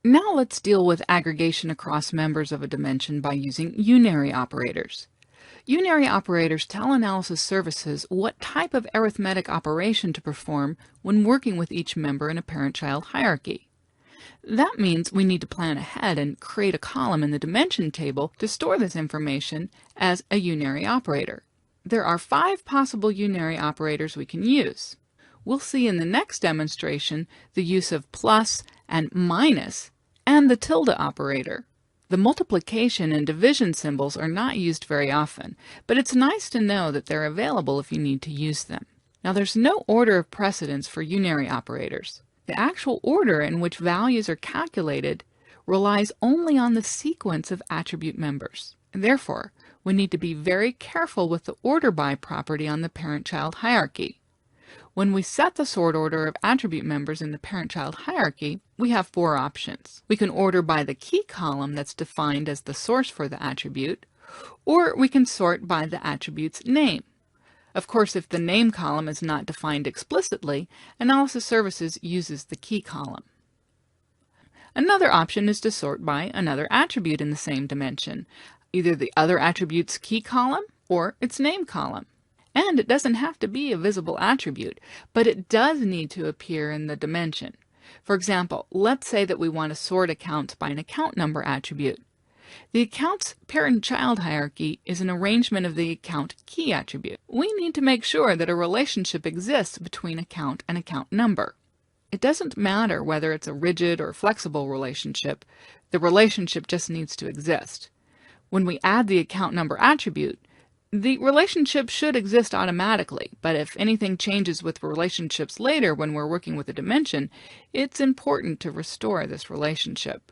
Now let's deal with aggregation across members of a dimension by using unary operators. Unary operators tell analysis services what type of arithmetic operation to perform when working with each member in a parent-child hierarchy. That means we need to plan ahead and create a column in the dimension table to store this information as a unary operator. There are 5 possible unary operators we can use. We'll see in the next demonstration the use of plus and minus and the tilde operator. The multiplication and division symbols are not used very often, but it's nice to know that they're available if you need to use them. Now there's no order of precedence for unary operators. The actual order in which values are calculated relies only on the sequence of attribute members. And therefore, we need to be very careful with the order by property on the parent-child hierarchy. When we set the sort order of attribute members in the parent-child hierarchy, we have 4 options. We can order by the key column that's defined as the source for the attribute, or we can sort by the attribute's name. Of course, if the name column is not defined explicitly, Analysis Services uses the key column. Another option is to sort by another attribute in the same dimension, either the other attribute's key column or its name column. And it doesn't have to be a visible attribute, but it does need to appear in the dimension. For example, let's say that we want to sort accounts by an account number attribute. The account's parent-child hierarchy is an arrangement of the account key attribute. We need to make sure that a relationship exists between account and account number. It doesn't matter whether it's a rigid or flexible relationship, the relationship just needs to exist. When we add the account number attribute, the relationship should exist automatically, but if anything changes with relationships later when we're working with a dimension, it's important to restore this relationship.